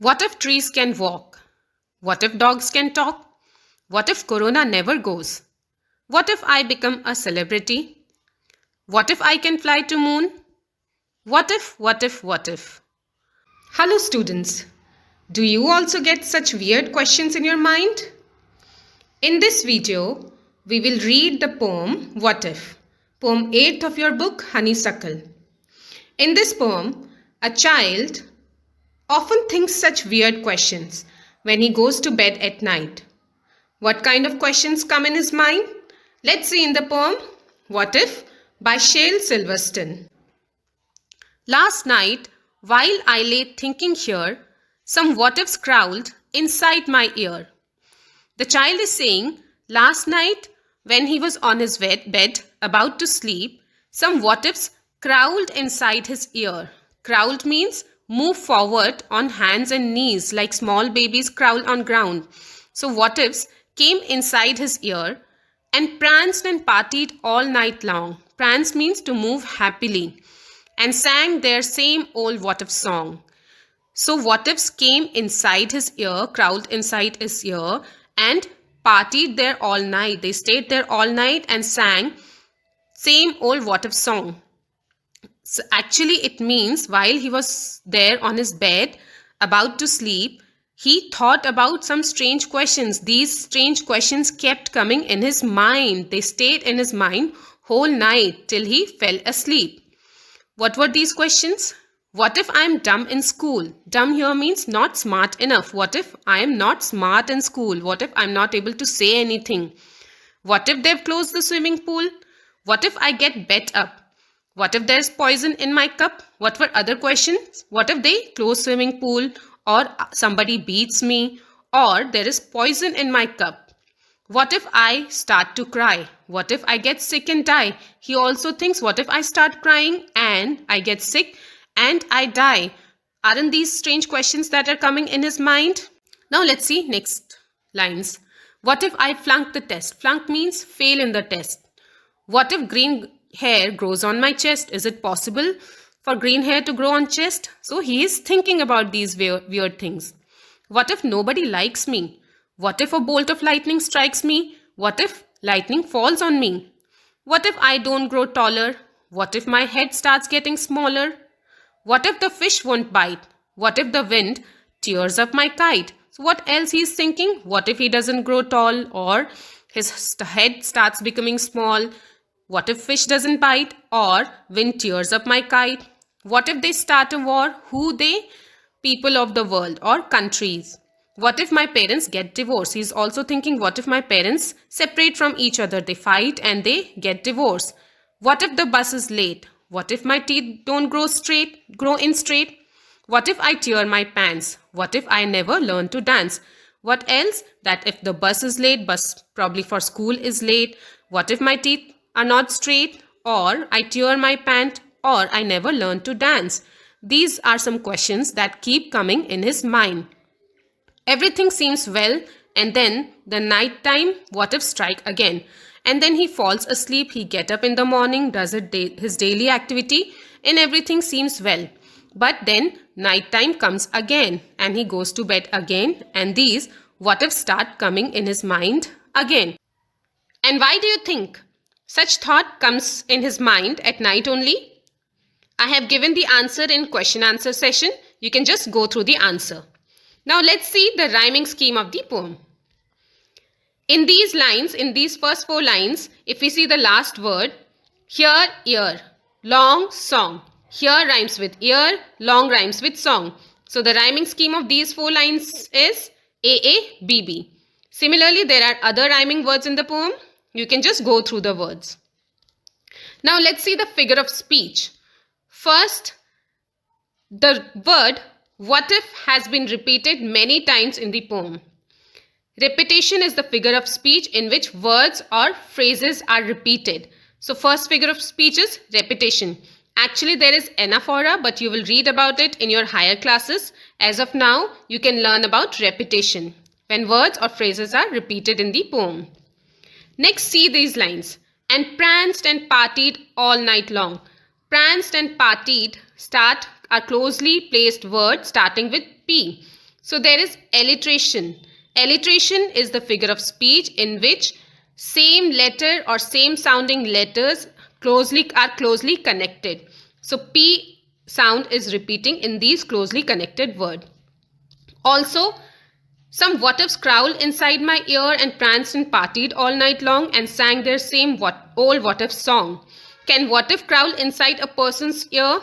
What if trees can walk? What if dogs can talk? What if Corona never goes? What if I become a celebrity? What if I can fly to moon? What if? Hello students. Do you also get such weird questions in your mind? In this video, we will read the poem What If, poem 8 of your book Honeysuckle. In this poem, a child often thinks such weird questions when he goes to bed at night. What kind of questions come in his mind? Let's see in the poem What If by Shale Silverstone. Last night, while I lay thinking here, some what ifs growled inside my ear. The child is saying, last night, when he was on his bed about to sleep, some what ifs growled inside his ear. Growled means move forward on hands and knees like small babies crawl on ground. So what ifs came inside his ear and pranced and partied all night long. Prance means to move happily and sang their same old what if song. So what ifs came inside his ear, crawled inside his ear and partied there all night. They stayed there all night and sang same old what if song. So actually it means while he was there on his bed about to sleep, he thought about some strange questions. These strange questions kept coming in his mind. They stayed in his mind whole night till he fell asleep. What were these questions? What if I am dumb in school? Dumb here means not smart enough. What if I am not smart in school? What if I am not able to say anything? What if they've closed the swimming pool? What if I get bet up? What if there's poison in my cup? What were other questions? What if they close swimming pool or somebody beats me or there is poison in my cup? What if I start to cry? What if I get sick and die? He also thinks, what if I start crying and I get sick and I die? Aren't these strange questions that are coming in his mind? Now let's see next lines. What if I flunk the test? Flunk means fail in the test. What if green hair grows on my chest? Is it possible for green hair to grow on chest? So he is thinking about these weird things. What if nobody likes me? What if a bolt of lightning strikes me? What if lightning falls on me? What if I don't grow taller? What if my head starts getting smaller? What if the fish won't bite? What if the wind tears up my kite? So what else he's thinking? What if he doesn't grow tall or his head starts becoming small? What if fish doesn't bite or wind tears up my kite? What if they start a war? Who they? People of the world or countries. What if my parents get divorced? He's also thinking, what if my parents separate from each other? They fight and they get divorced. What if the bus is late? What if my teeth don't grow in straight? What if I tear my pants? What if I never learn to dance? What else? That if the bus is late, bus probably for school is late. What if my teeth are not straight? Or I tear my pant? Or I never learn to dance? These are some questions that keep coming in his mind. Everything seems well, and then the night time, what if strike again? And then he falls asleep, he get up in the morning, does his daily activity, and everything seems well. But then night time comes again, and he goes to bed again, and these what if start coming in his mind again. And why do you think such thought comes in his mind at night only? I have given the answer in question answer session. You can just go through the answer. Now let's see the rhyming scheme of the poem. In these lines, in these first 4 lines, if we see the last word, here, ear, long, song. Here rhymes with ear, long rhymes with song. So the rhyming scheme of these 4 lines is AABB. Similarly, there are other rhyming words in the poem. You can just go through the words. Now let's see the figure of speech. First, the word what if has been repeated many times in the poem. Repetition is the figure of speech in which words or phrases are repeated. So first figure of speech is repetition. Actually there is anaphora, but you will read about it in your higher classes. As of now, you can learn about repetition when words or phrases are repeated in the poem. Next, see these lines. And pranced and partied all night long. Pranced and partied are closely placed words starting with P. So there is alliteration. Alliteration is the figure of speech in which same letter or same sounding letters are closely connected. So P sound is repeating in these closely connected words. Also, some what-ifs crowled inside my ear and pranced and partied all night long and sang their same old what-if song. Can what-if crowl inside a person's ear?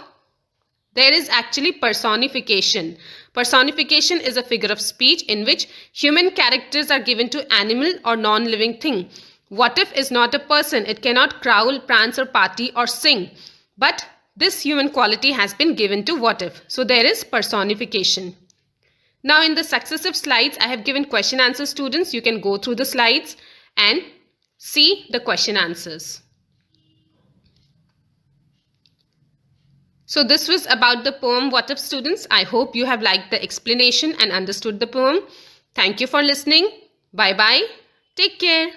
There is actually personification. Personification is a figure of speech in which human characters are given to animal or non-living thing. What-if is not a person. It cannot crowl, prance or party or sing. But this human quality has been given to what-if. So there is personification. Now in the successive slides, I have given question answer students. You can go through the slides and see the question answers. So this was about the poem What If, students. I hope you have liked the explanation and understood the poem. Thank you for listening. Bye-bye. Take care.